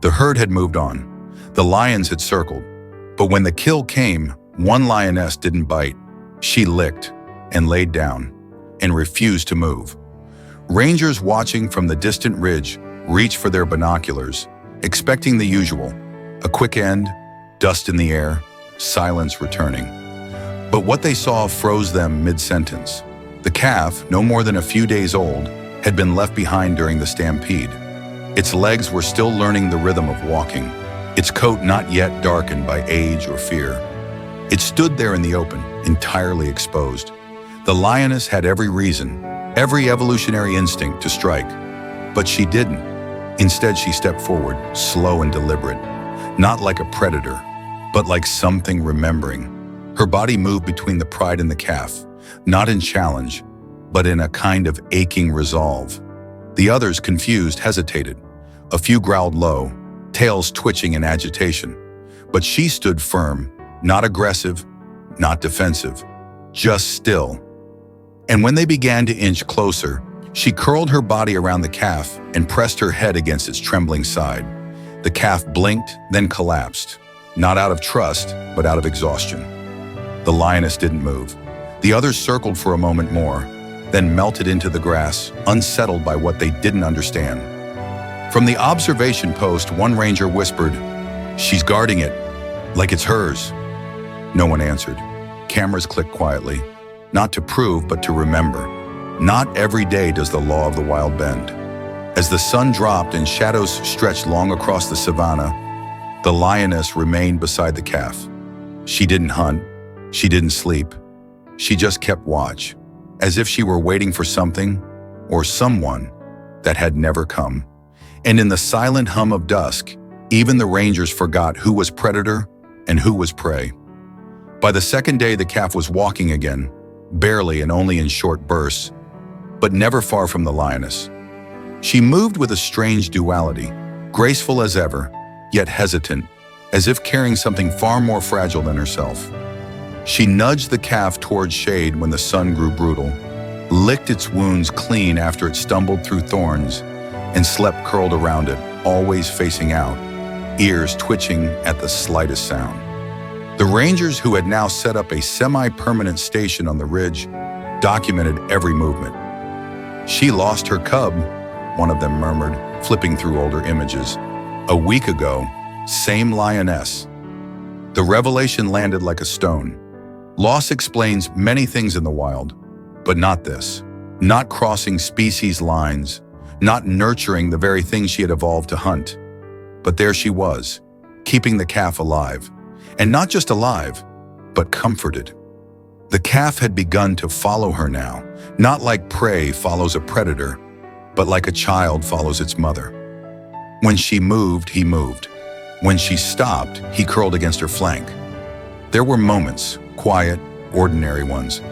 The herd had moved on. The lions had circled. But when the kill came, one lioness didn't bite. She licked and laid down and refused to move. Rangers watching from the distant ridge reached for their binoculars, expecting the usual: a quick end, dust in the air, silence returning. But what they saw froze them mid-sentence. The calf, no more than a few days old, had been left behind during the stampede. Its legs were still learning the rhythm of walking, its coat not yet darkened by age or fear. It stood there in the open, entirely exposed. The lioness had every reason, every evolutionary instinct to strike, but she didn't. Instead, she stepped forward, slow and deliberate, not like a predator, but like something remembering. Her body moved between the pride and the calf, not in challenge, but in a kind of aching resolve. The others, confused, hesitated. A few growled low, tails twitching in agitation. But she stood firm, not aggressive, not defensive, just still. And when they began to inch closer, she curled her body around the calf and pressed her head against its trembling side. The calf blinked, then collapsed, not out of trust, but out of exhaustion. The lioness didn't move. The others circled for a moment more, then melted into the grass, unsettled by what they didn't understand. From the observation post, one ranger whispered, "She's guarding it, like it's hers." No one answered. Cameras clicked quietly, not to prove, but to remember. Not every day does the law of the wild bend. As the sun dropped and shadows stretched long across the savannah, the lioness remained beside the calf. She didn't hunt, she didn't sleep. She just kept watch, as if she were waiting for something or someone that had never come. And in the silent hum of dusk, even the rangers forgot who was predator and who was prey. By the second day, the calf was walking again, barely and only in short bursts, but never far from the lioness. She moved with a strange duality, graceful as ever, yet hesitant, as if carrying something far more fragile than herself. She nudged the calf toward shade when the sun grew brutal, licked its wounds clean after it stumbled through thorns, and slept curled around it, always facing out, ears twitching at the slightest sound. The rangers, who had now set up a semi-permanent station on the ridge, documented every movement. "She lost her cub," one of them murmured, flipping through older images. "A week ago, same lioness." The revelation landed like a stone. Loss explains many things in the wild, but not this. Not crossing species lines, not nurturing the very thing she had evolved to hunt. But there she was, keeping the calf alive. And not just alive, but comforted. The calf had begun to follow her now, not like prey follows a predator, but like a child follows its mother. When she moved, he moved. When she stopped, he curled against her flank. There were moments, quiet, ordinary ones,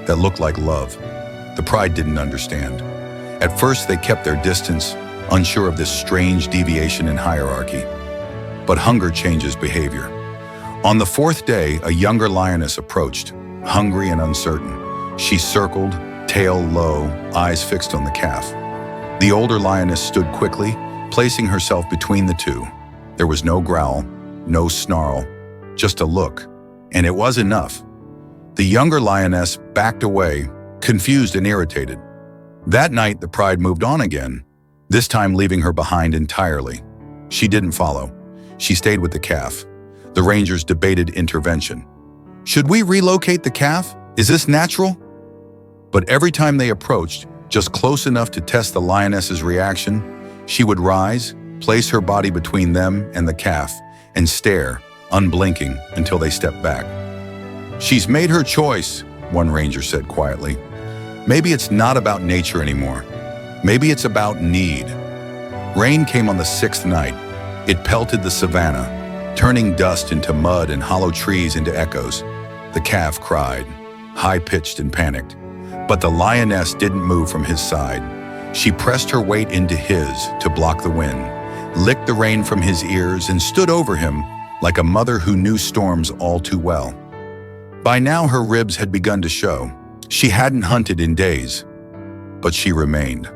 that looked like love. The pride didn't understand. At first, they kept their distance, unsure of this strange deviation in hierarchy. But hunger changes behavior. On the fourth day, a younger lioness approached, hungry and uncertain. She circled, tail low, eyes fixed on the calf. The older lioness stood quickly, placing herself between the two. There was no growl, no snarl, just a look, and it was enough. The younger lioness backed away, confused and irritated. That night, the pride moved on again, this time leaving her behind entirely. She didn't follow. She stayed with the calf. The rangers debated intervention. Should we relocate the calf? Is this natural? But every time they approached, just close enough to test the lioness's reaction, she would rise, place her body between them and the calf, and stare, unblinking, until they stepped back. "She's made her choice," one ranger said quietly. "Maybe it's not about nature anymore. Maybe it's about need." Rain came on the sixth night. It pelted the savannah, turning dust into mud and hollow trees into echoes. The calf cried, high-pitched and panicked. But the lioness didn't move from his side. She pressed her weight into his to block the wind, licked the rain from his ears, and stood over him like a mother who knew storms all too well. By now, her ribs had begun to show. She hadn't hunted in days, but she remained.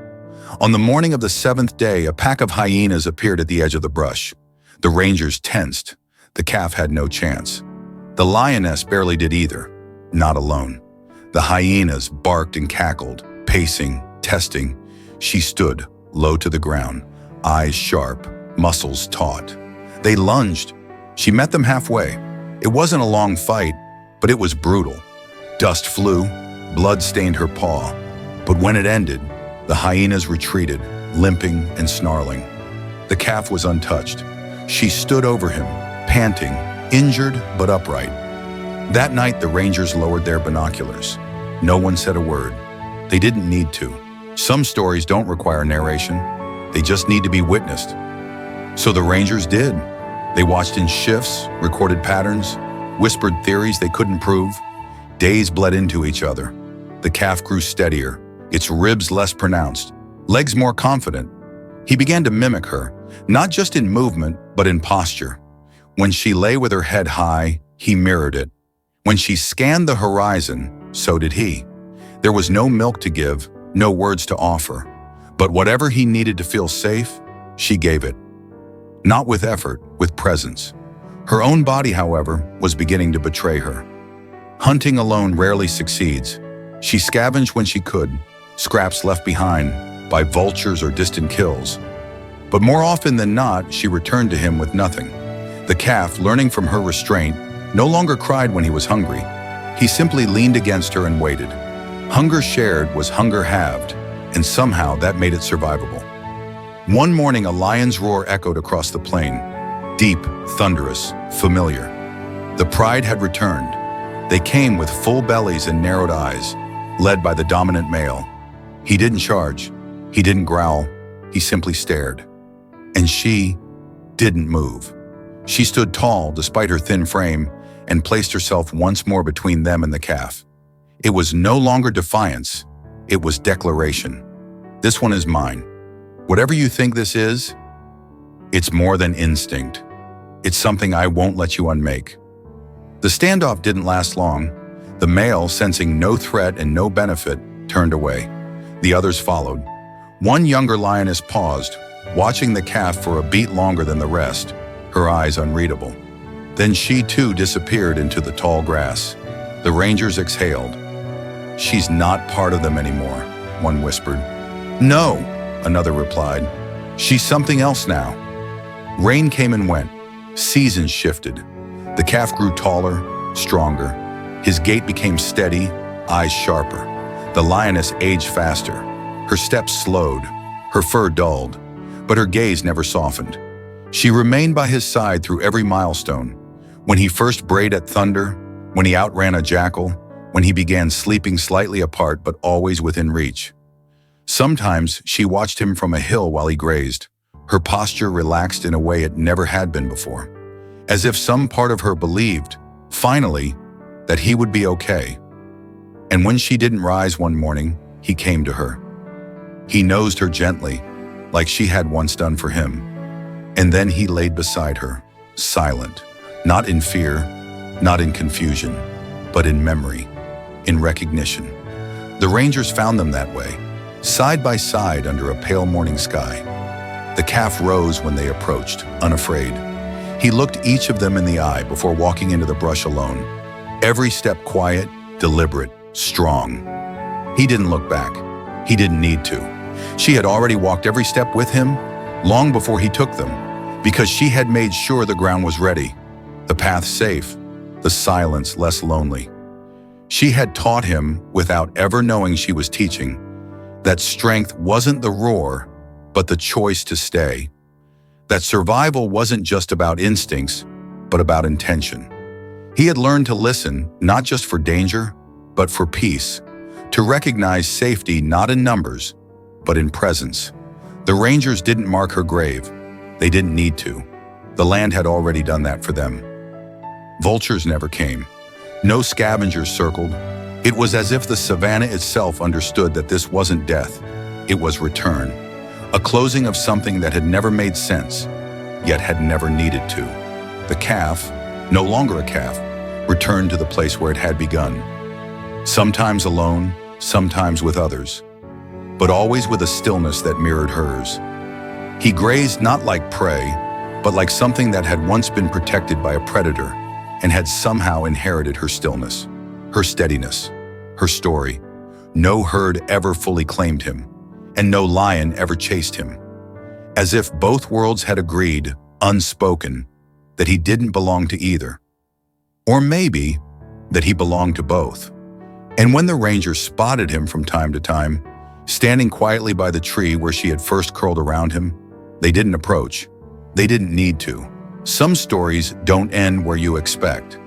On the morning of the seventh day, a pack of hyenas appeared at the edge of the brush. The rangers tensed. The calf had no chance. The lioness barely did either, not alone. The hyenas barked and cackled, pacing, testing. She stood, low to the ground, eyes sharp, muscles taut. They lunged. She met them halfway. It wasn't a long fight, but it was brutal. Dust flew, blood stained her paw. But when it ended, the hyenas retreated, limping and snarling. The calf was untouched. She stood over him, panting, injured but upright. That night, the rangers lowered their binoculars. No one said a word. They didn't need to. Some stories don't require narration. They just need to be witnessed. So the rangers did. They watched in shifts, recorded patterns, whispered theories they couldn't prove. Days bled into each other. The calf grew steadier, its ribs less pronounced, legs more confident. He began to mimic her, not just in movement, but in posture. When she lay with her head high, he mirrored it. When she scanned the horizon, so did he. There was no milk to give, no words to offer. But whatever he needed to feel safe, she gave it. Not with effort, with presence. Her own body, however, was beginning to betray her. Hunting alone rarely succeeds. She scavenged when she could, scraps left behind by vultures or distant kills. But more often than not, she returned to him with nothing. The calf, learning from her restraint, no longer cried when he was hungry. He simply leaned against her and waited. Hunger shared was hunger halved, and somehow that made it survivable. One morning, a lion's roar echoed across the plain. Deep, thunderous, familiar. The pride had returned. They came with full bellies and narrowed eyes, led by the dominant male. He didn't charge. He didn't growl. He simply stared. And she didn't move. She stood tall despite her thin frame and placed herself once more between them and the calf. It was no longer defiance. It was declaration. This one is mine. Whatever you think this is, it's more than instinct. It's something I won't let you unmake. The standoff didn't last long. The male, sensing no threat and no benefit, turned away. The others followed. One younger lioness paused, watching the calf for a beat longer than the rest, her eyes unreadable. Then she too disappeared into the tall grass. The rangers exhaled. She's not part of them anymore, one whispered. No, another replied. She's something else now. Rain came and went. Seasons shifted. The calf grew taller, stronger. His gait became steady, eyes sharper. The lioness aged faster. Her steps slowed, her fur dulled, but her gaze never softened. She remained by his side through every milestone. When he first brayed at thunder, when he outran a jackal, when he began sleeping slightly apart but always within reach. Sometimes she watched him from a hill while he grazed, her posture relaxed in a way it never had been before, as if some part of her believed, finally, that he would be okay. And when she didn't rise one morning, he came to her. He nosed her gently, like she had once done for him. And then he laid beside her, silent, not in fear, not in confusion, but in memory, in recognition. The rangers found them that way, side by side under a pale morning sky. The calf rose when they approached, unafraid. He looked each of them in the eye before walking into the brush alone. Every step quiet, deliberate, strong. He didn't look back. He didn't need to. She had already walked every step with him, long before he took them, because she had made sure the ground was ready, the path safe, the silence less lonely. She had taught him, without ever knowing she was teaching, that strength wasn't the roar, but the choice to stay. That survival wasn't just about instincts, but about intention. He had learned to listen, not just for danger, but for peace, to recognize safety not in numbers, but in presence. The rangers didn't mark her grave. They didn't need to. The land had already done that for them. Vultures never came. No scavengers circled. It was as if the savannah itself understood that this wasn't death. It was return. A closing of something that had never made sense, yet had never needed to. The calf, no longer a calf, returned to the place where it had begun. Sometimes alone, sometimes with others, but always with a stillness that mirrored hers. He grazed not like prey, but like something that had once been protected by a predator and had somehow inherited her stillness, her steadiness, her story. No herd ever fully claimed him, and no lion ever chased him. As if both worlds had agreed, unspoken, that he didn't belong to either. Or maybe that he belonged to both. And when the rangers spotted him from time to time, standing quietly by the tree where she had first curled around him, they didn't approach. They didn't need to. Some stories don't end where you expect.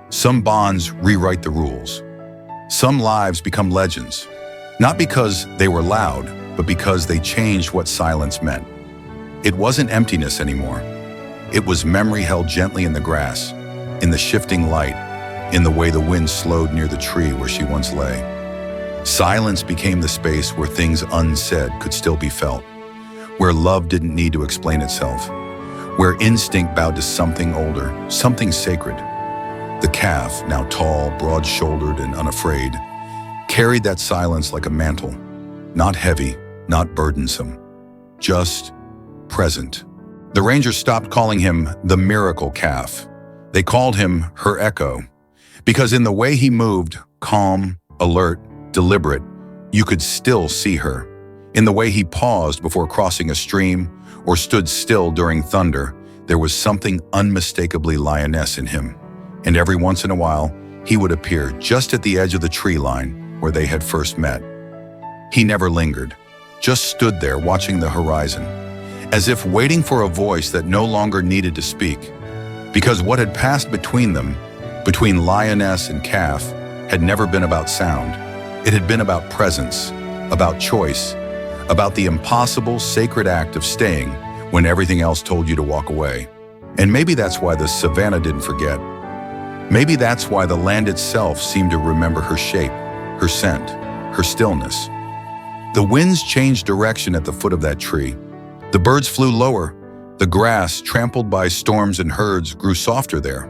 Some bonds rewrite the rules. Some lives become legends, not because they were loud, but because they changed what silence meant. It wasn't emptiness anymore. It was memory held gently in the grass, in the shifting light, in the way the wind slowed near the tree where she once lay. Silence became the space where things unsaid could still be felt, where love didn't need to explain itself, where instinct bowed to something older, something sacred. The calf, now tall, broad-shouldered, and unafraid, carried that silence like a mantle, not heavy, not burdensome, just present. The rangers stopped calling him the miracle calf. They called him her echo, because in the way he moved, calm, alert, deliberate, you could still see her. In the way he paused before crossing a stream or stood still during thunder, there was something unmistakably lioness in him. And every once in a while, he would appear just at the edge of the tree line where they had first met. He never lingered, just stood there watching the horizon, as if waiting for a voice that no longer needed to speak. Because what had passed between them, between lioness and calf, had never been about sound. It had been about presence, about choice, about the impossible, sacred act of staying when everything else told you to walk away. And maybe that's why the Savannah didn't forget. Maybe that's why the land itself seemed to remember her shape, her scent, her stillness. The winds changed direction at the foot of that tree. The birds flew lower. The grass, trampled by storms and herds, grew softer there.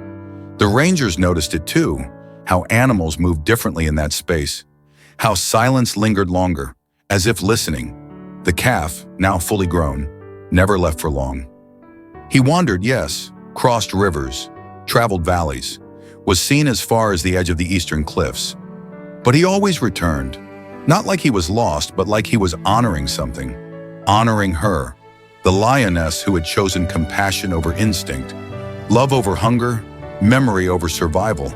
The rangers noticed it too, how animals moved differently in that space, how silence lingered longer, as if listening. The calf, now fully grown, never left for long. He wandered, yes, crossed rivers, traveled valleys, was seen as far as the edge of the eastern cliffs. But he always returned, not like he was lost, but like he was honoring something, honoring her, the lioness who had chosen compassion over instinct, love over hunger, memory over survival.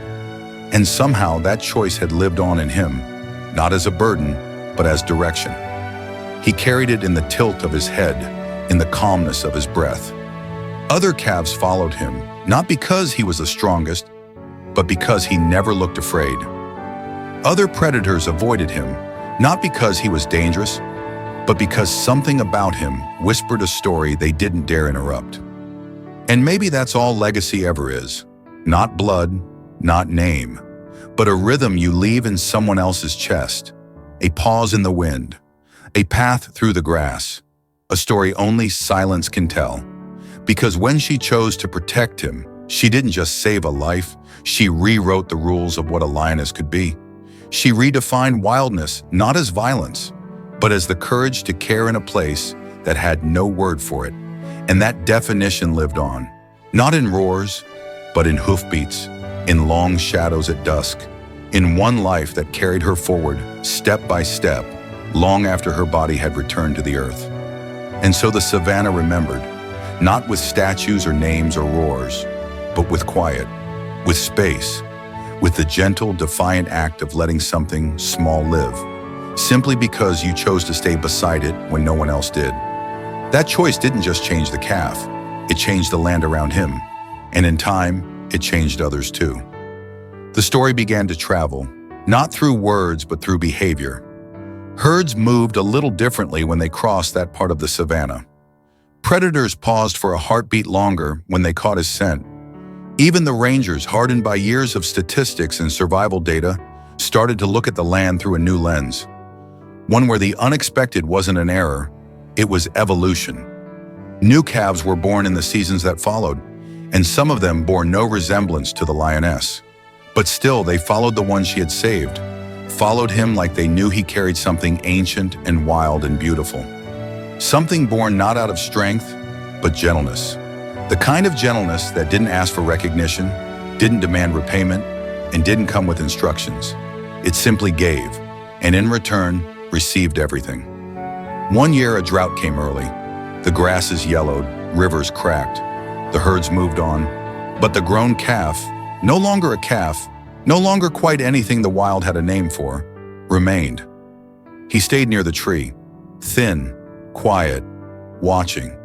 And somehow that choice had lived on in him, not as a burden, but as direction. He carried it in the tilt of his head, in the calmness of his breath. Other calves followed him, not because he was the strongest, but because he never looked afraid. Other predators avoided him, not because he was dangerous, but because something about him whispered a story they didn't dare interrupt. And maybe that's all legacy ever is. Not blood, not name, but a rhythm you leave in someone else's chest, a pause in the wind, a path through the grass, a story only silence can tell. Because when she chose to protect him, she didn't just save a life, she rewrote the rules of what a lioness could be. She redefined wildness not as violence, but as the courage to care in a place that had no word for it. And that definition lived on, not in roars, but in hoofbeats, in long shadows at dusk, in one life that carried her forward, step by step, long after her body had returned to the earth. And so the Savannah remembered, not with statues or names or roars, but with quiet, with space, with the gentle, defiant act of letting something small live, simply because you chose to stay beside it when no one else did. That choice didn't just change the calf, it changed the land around him, and in time, it changed others too. The story began to travel, not through words, but through behavior. Herds moved a little differently when they crossed that part of the Savannah. Predators paused for a heartbeat longer when they caught his scent. Even the rangers, hardened by years of statistics and survival data, started to look at the land through a new lens. One where the unexpected wasn't an error, it was evolution. New calves were born in the seasons that followed, and some of them bore no resemblance to the lioness. But still, they followed the one she had saved, followed him like they knew he carried something ancient and wild and beautiful. Something born not out of strength, but gentleness. The kind of gentleness that didn't ask for recognition, didn't demand repayment, and didn't come with instructions. It simply gave, and in return, received everything. One year, a drought came early. The grasses yellowed, rivers cracked. The herds moved on. But the grown calf, no longer a calf, no longer quite anything the wild had a name for, remained. He stayed near the tree, thin, quiet, watching,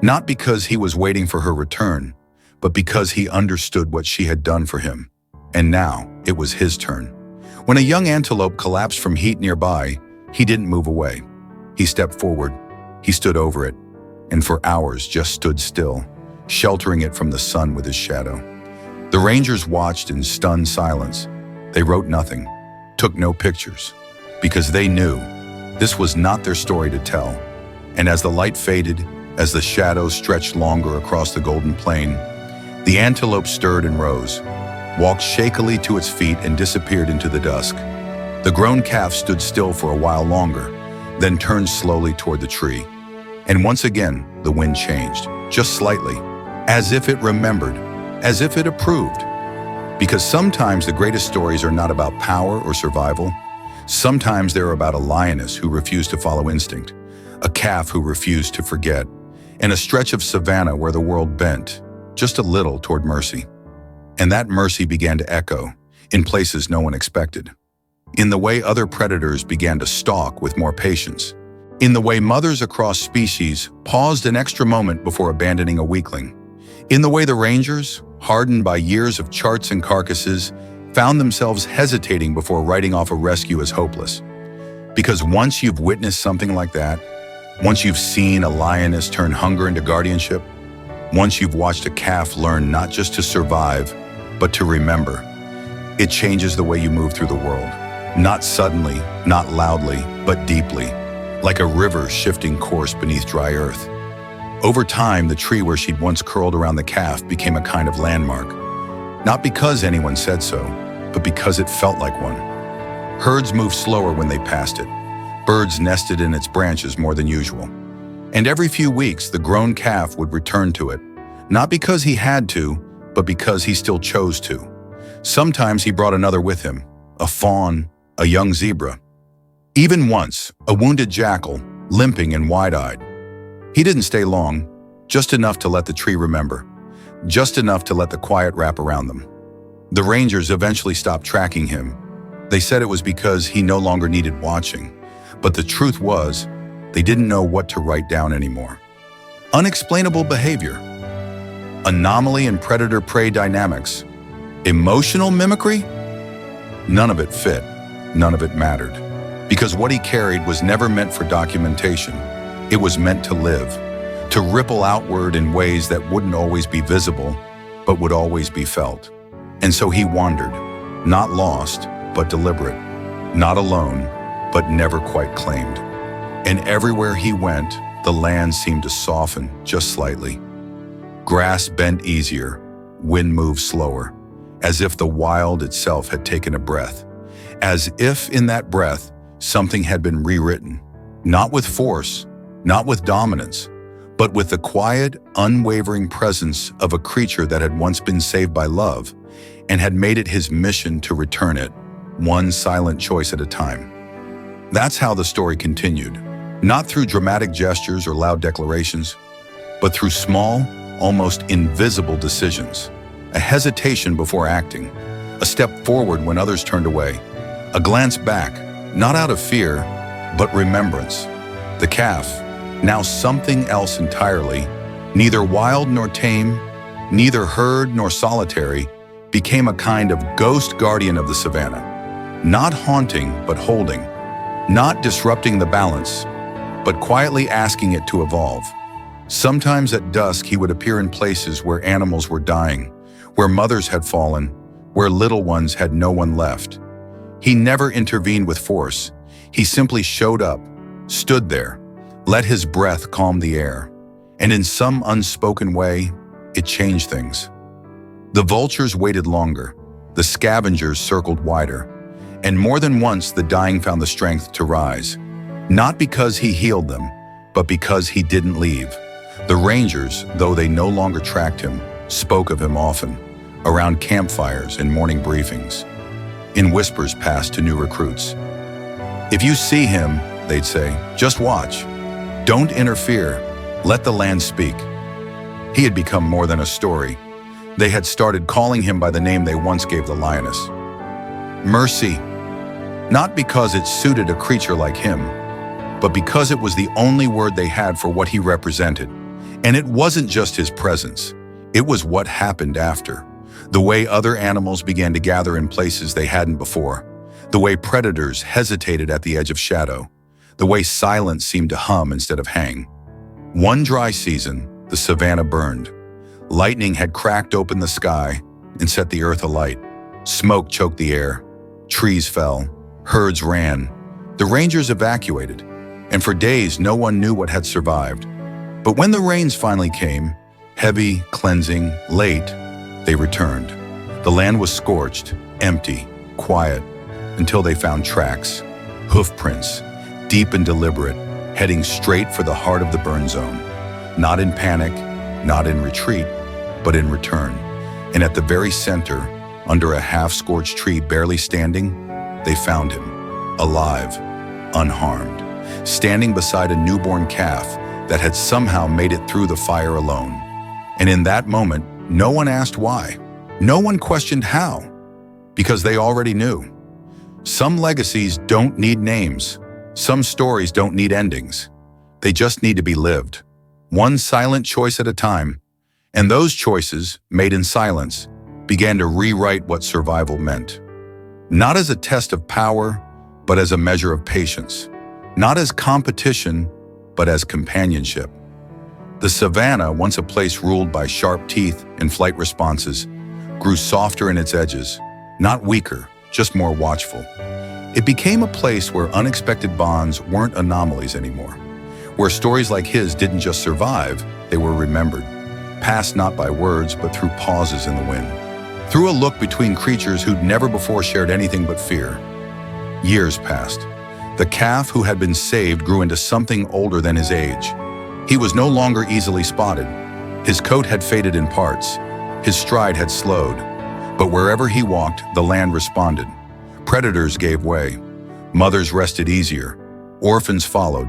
not because he was waiting for her return, but because he understood what she had done for him. And now it was his turn. When a young antelope collapsed from heat nearby, he didn't move away. He stepped forward. He stood over it, and for hours just stood still, sheltering it from the sun with his shadow. The rangers watched in stunned silence. They wrote nothing, took no pictures, because they knew this was not their story to tell. And as the light faded, as the shadows stretched longer across the golden plain, the antelope stirred and rose, walked shakily to its feet and disappeared into the dusk. The grown calf stood still for a while longer, then turned slowly toward the tree. And once again, the wind changed, just slightly, as if it remembered, as if it approved. Because sometimes the greatest stories are not about power or survival. Sometimes they're about a lioness who refused to follow instinct, a calf who refused to forget, and a stretch of Savannah where the world bent, just a little toward mercy. And that mercy began to echo in places no one expected. In the way other predators began to stalk with more patience. In the way mothers across species paused an extra moment before abandoning a weakling. In the way the rangers, hardened by years of charts and carcasses, found themselves hesitating before writing off a rescue as hopeless. Because once you've witnessed something like that, once you've seen a lioness turn hunger into guardianship, once you've watched a calf learn not just to survive, but to remember, it changes the way you move through the world. Not suddenly, not loudly, but deeply, like a river shifting course beneath dry earth. Over time, the tree where she'd once curled around the calf became a kind of landmark. Not because anyone said so, but because it felt like one. Herds moved slower when they passed it. Birds nested in its branches more than usual. And every few weeks, the grown calf would return to it, not because he had to, but because he still chose to. Sometimes he brought another with him, a fawn, a young zebra. Even once, a wounded jackal, limping and wide-eyed. He didn't stay long, just enough to let the tree remember, just enough to let the quiet wrap around them. The rangers eventually stopped tracking him. They said it was because he no longer needed watching, but the truth was, they didn't know what to write down anymore. Unexplainable behavior, anomaly in predator-prey dynamics, emotional mimicry? None of it fit, none of it mattered, because what he carried was never meant for documentation. It was meant to live, to ripple outward in ways that wouldn't always be visible, but would always be felt. And so he wandered, not lost, but deliberate, not alone, but never quite claimed. And everywhere he went, the land seemed to soften just slightly. Grass bent easier, wind moved slower, as if the wild itself had taken a breath, as if in that breath, something had been rewritten, not with force, not with dominance, but with the quiet, unwavering presence of a creature that had once been saved by love and had made it his mission to return it, one silent choice at a time. That's how the story continued, not through dramatic gestures or loud declarations, but through small, almost invisible decisions, a hesitation before acting, a step forward when others turned away, a glance back, not out of fear, but remembrance. The calf, now something else entirely, neither wild nor tame, neither herd nor solitary, became a kind of ghost guardian of the savannah, not haunting but holding, not disrupting the balance, but quietly asking it to evolve. Sometimes at dusk he would appear in places where animals were dying, where mothers had fallen, where little ones had no one left. He never intervened with force. He simply showed up, stood there, let his breath calm the air, and in some unspoken way, it changed things. The vultures waited longer, the scavengers circled wider, and more than once the dying found the strength to rise, not because he healed them, but because he didn't leave. The rangers, though they no longer tracked him, spoke of him often, around campfires and morning briefings. In whispers passed to new recruits. "If you see him," they'd say, "just watch. Don't interfere. Let the land speak." He had become more than a story. They had started calling him by the name they once gave the lioness. Mercy. Not because it suited a creature like him, but because it was the only word they had for what he represented. And it wasn't just his presence. It was what happened after. The way other animals began to gather in places they hadn't before. The way predators hesitated at the edge of shadow. The way silence seemed to hum instead of hang. One dry season, the savannah burned. Lightning had cracked open the sky and set the earth alight. Smoke choked the air. Trees fell. Herds ran. The rangers evacuated, and for days no one knew what had survived. But when the rains finally came, heavy, cleansing, late, they returned. The land was scorched, empty, quiet, until they found tracks, hoof prints, deep and deliberate, heading straight for the heart of the burn zone. Not in panic, not in retreat, but in return. And at the very center, under a half-scorched tree barely standing, they found him, alive, unharmed, standing beside a newborn calf that had somehow made it through the fire alone. And in that moment, no one asked why. No one questioned how, because they already knew. Some legacies don't need names. Some stories don't need endings. They just need to be lived, one silent choice at a time. And those choices, made in silence, began to rewrite what survival meant. Not as a test of power, but as a measure of patience. Not as competition, but as companionship. The savannah, once a place ruled by sharp teeth and flight responses, grew softer in its edges, not weaker, just more watchful. It became a place where unexpected bonds weren't anomalies anymore, where stories like his didn't just survive, they were remembered, passed not by words but through pauses in the wind, through a look between creatures who'd never before shared anything but fear. Years passed. The calf who had been saved grew into something older than his age. He was no longer easily spotted. His coat had faded in parts. His stride had slowed. But wherever he walked, the land responded. Predators gave way. Mothers rested easier. Orphans followed.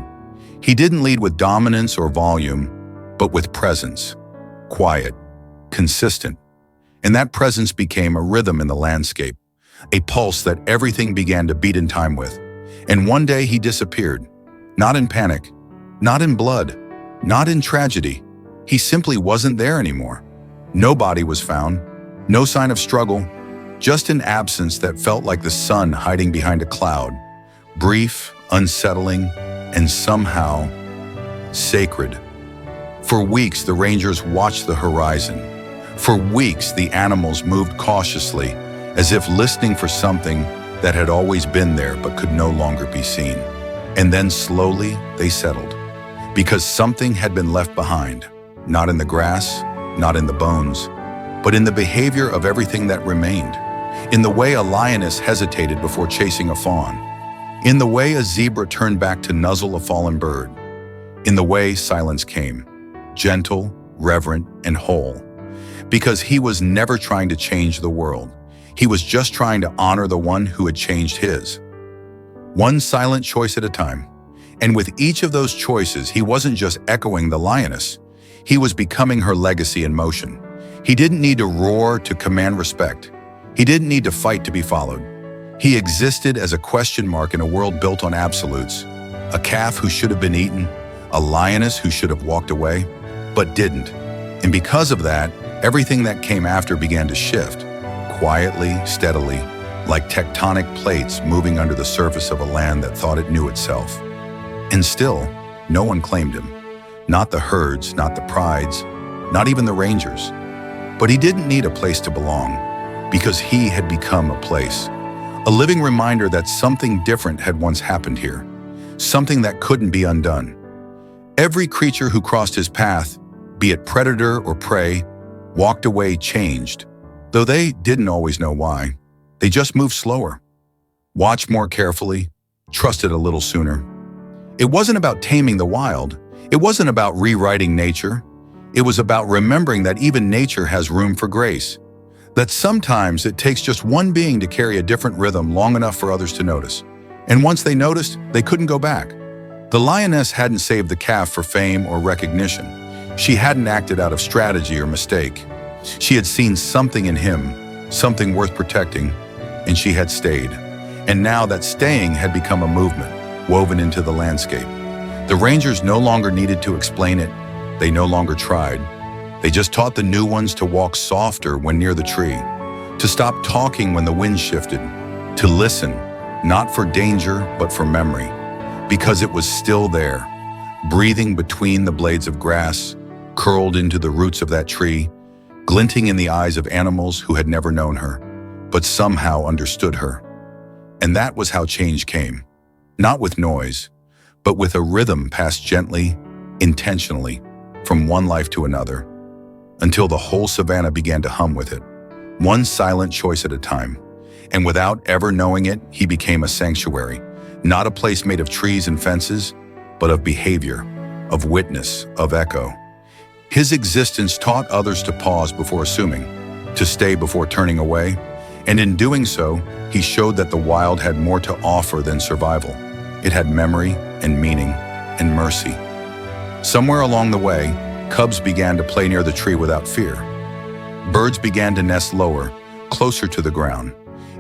He didn't lead with dominance or volume, but with presence. Quiet, consistent. And that presence became a rhythm in the landscape, a pulse that everything began to beat in time with. And one day he disappeared. Not in panic, not in blood, not in tragedy. He simply wasn't there anymore. No body was found, no sign of struggle, just an absence that felt like the sun hiding behind a cloud, brief, unsettling, and somehow sacred. For weeks, the rangers watched the horizon. For weeks, the animals moved cautiously, as if listening for something that had always been there but could no longer be seen. And then slowly, they settled, because something had been left behind, not in the grass, not in the bones, but in the behavior of everything that remained, in the way a lioness hesitated before chasing a fawn, in the way a zebra turned back to nuzzle a fallen bird, in the way silence came, gentle, reverent, and whole, because he was never trying to change the world. He was just trying to honor the one who had changed his. One silent choice at a time. And with each of those choices, he wasn't just echoing the lioness. He was becoming her legacy in motion. He didn't need to roar to command respect. He didn't need to fight to be followed. He existed as a question mark in a world built on absolutes. A calf who should have been eaten, a lioness who should have walked away, but didn't. And because of that, everything that came after began to shift, quietly, steadily, like tectonic plates moving under the surface of a land that thought it knew itself. And still, no one claimed him. Not the herds, not the prides, not even the rangers. But he didn't need a place to belong, because he had become a place. A living reminder that something different had once happened here, something that couldn't be undone. Every creature who crossed his path, be it predator or prey, walked away changed, though they didn't always know why. They just moved slower, watched more carefully, trusted a little sooner. It wasn't about taming the wild. It wasn't about rewriting nature. It was about remembering that even nature has room for grace, that sometimes it takes just one being to carry a different rhythm long enough for others to notice. And once they noticed, they couldn't go back. The lioness hadn't saved the calf for fame or recognition. She hadn't acted out of strategy or mistake. She had seen something in him, something worth protecting, and she had stayed. And now that staying had become a movement, woven into the landscape. The rangers no longer needed to explain it. They no longer tried. They just taught the new ones to walk softer when near the tree, to stop talking when the wind shifted, to listen, not for danger, but for memory, because it was still there, breathing between the blades of grass, curled into the roots of that tree, glinting in the eyes of animals who had never known her, but somehow understood her. And that was how change came, not with noise, but with a rhythm passed gently, intentionally, from one life to another, until the whole savannah began to hum with it, one silent choice at a time. And without ever knowing it, he became a sanctuary, not a place made of trees and fences, but of behavior, of witness, of echo. His existence taught others to pause before assuming, to stay before turning away, and in doing so, he showed that the wild had more to offer than survival. It had memory and meaning and mercy. Somewhere along the way, cubs began to play near the tree without fear. Birds began to nest lower, closer to the ground.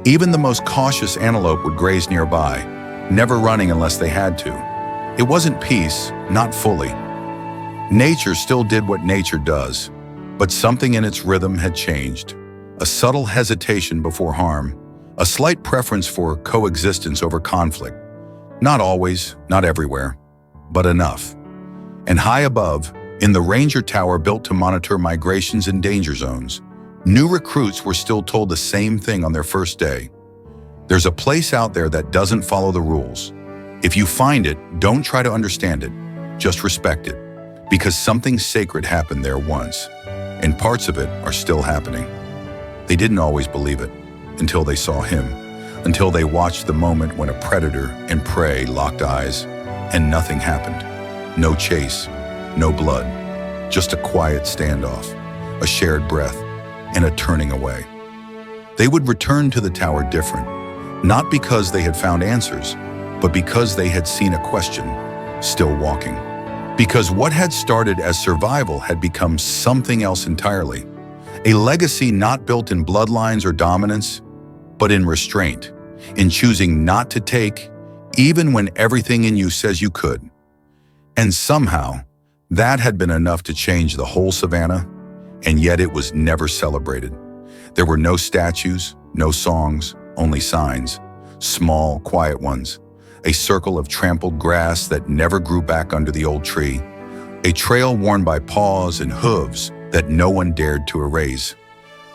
Even the most cautious antelope would graze nearby, never running unless they had to. It wasn't peace, not fully. Nature still did what nature does, but something in its rhythm had changed. A subtle hesitation before harm, a slight preference for coexistence over conflict. Not always, not everywhere, but enough. And high above, in the ranger tower built to monitor migrations and danger zones, new recruits were still told the same thing on their first day. There's a place out there that doesn't follow the rules. If you find it, don't try to understand it, just respect it, because something sacred happened there once, and parts of it are still happening. They didn't always believe it, until they saw him, until they watched the moment when a predator and prey locked eyes, and nothing happened. No chase, no blood, just a quiet standoff, a shared breath, and a turning away. They would return to the tower different, not because they had found answers, but because they had seen a question, still walking. Because what had started as survival had become something else entirely. A legacy not built in bloodlines or dominance, but in restraint, in choosing not to take, even when everything in you says you could. And somehow, that had been enough to change the whole savannah, and yet it was never celebrated. There were no statues, no songs, only signs, small, quiet ones. A circle of trampled grass that never grew back under the old tree. A trail worn by paws and hooves that no one dared to erase.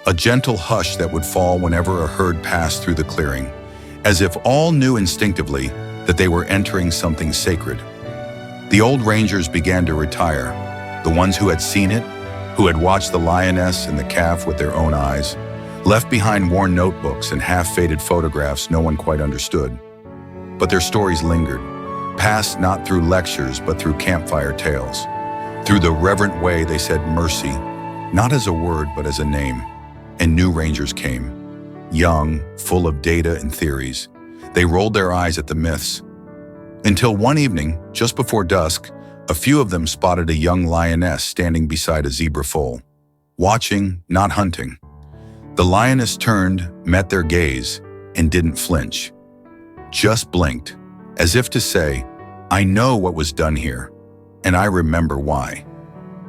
A gentle hush that would fall whenever a herd passed through the clearing, as if all knew instinctively that they were entering something sacred. The old rangers began to retire, the ones who had seen it, who had watched the lioness and the calf with their own eyes, left behind worn notebooks and half-faded photographs no one quite understood. But their stories lingered, passed not through lectures but through campfire tales. Through the reverent way they said mercy, not as a word but as a name. And new rangers came, young, full of data and theories. They rolled their eyes at the myths. Until one evening, just before dusk, a few of them spotted a young lioness standing beside a zebra foal, watching, not hunting. The lioness turned, met their gaze, and didn't flinch. Just blinked, as if to say, I know what was done here, and I remember why.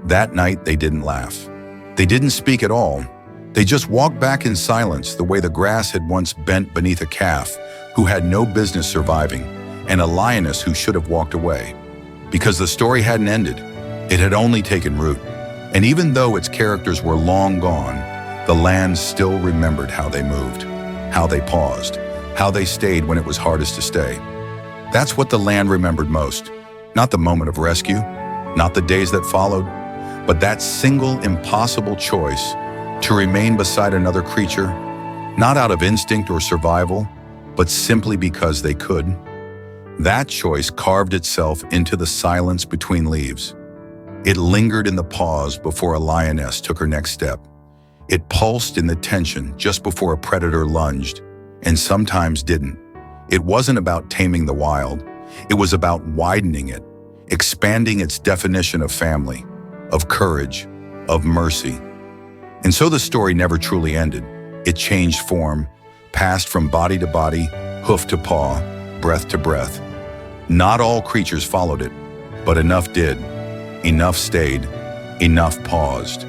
That night, they didn't laugh. They didn't speak at all. They just walked back in silence the way the grass had once bent beneath a calf who had no business surviving, and a lioness who should have walked away. Because the story hadn't ended, it had only taken root. And even though its characters were long gone, the land still remembered how they moved, how they paused, how they stayed when it was hardest to stay. That's what the land remembered most. Not the moment of rescue, not the days that followed, but that single impossible choice to remain beside another creature, not out of instinct or survival, but simply because they could. That choice carved itself into the silence between leaves. It lingered in the pause before a lioness took her next step. It pulsed in the tension just before a predator lunged, and sometimes didn't. It wasn't about taming the wild. It was about widening it, expanding its definition of family, of courage, of mercy. And so the story never truly ended. It changed form, passed from body to body, hoof to paw, breath to breath. Not all creatures followed it, but enough did. Enough stayed. Enough paused.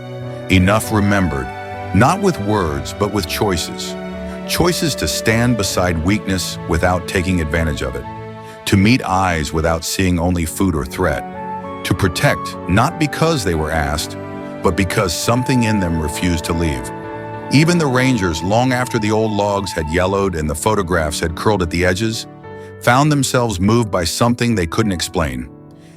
Enough remembered, not with words, but with choices. Choices to stand beside weakness without taking advantage of it. To meet eyes without seeing only food or threat. To protect, not because they were asked, but because something in them refused to leave. Even the rangers, long after the old logs had yellowed and the photographs had curled at the edges, found themselves moved by something they couldn't explain.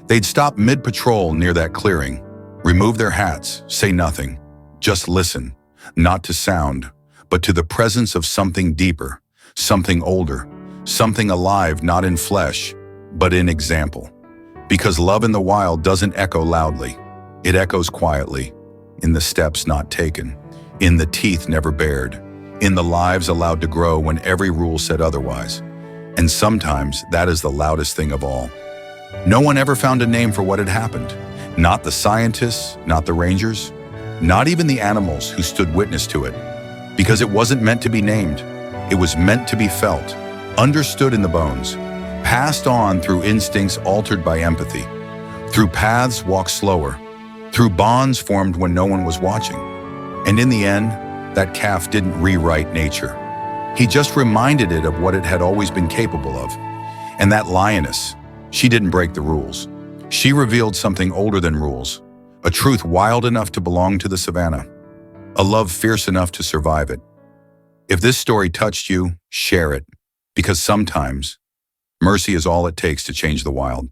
They'd stop mid-patrol near that clearing, remove their hats, say nothing, just listen, not to sound, but to the presence of something deeper, something older, something alive not in flesh, but in example. Because love in the wild doesn't echo loudly. It echoes quietly, in the steps not taken, in the teeth never bared, in the lives allowed to grow when every rule said otherwise. And sometimes that is the loudest thing of all. No one ever found a name for what had happened. Not the scientists, not the rangers, not even the animals who stood witness to it. Because it wasn't meant to be named. It was meant to be felt, understood in the bones, passed on through instincts altered by empathy, through paths walked slower, through bonds formed when no one was watching. And in the end, that calf didn't rewrite nature. He just reminded it of what it had always been capable of. And that lioness, she didn't break the rules. She revealed something older than rules, a truth wild enough to belong to the savannah, a love fierce enough to survive it. If this story touched you, share it, because sometimes mercy is all it takes to change the wild.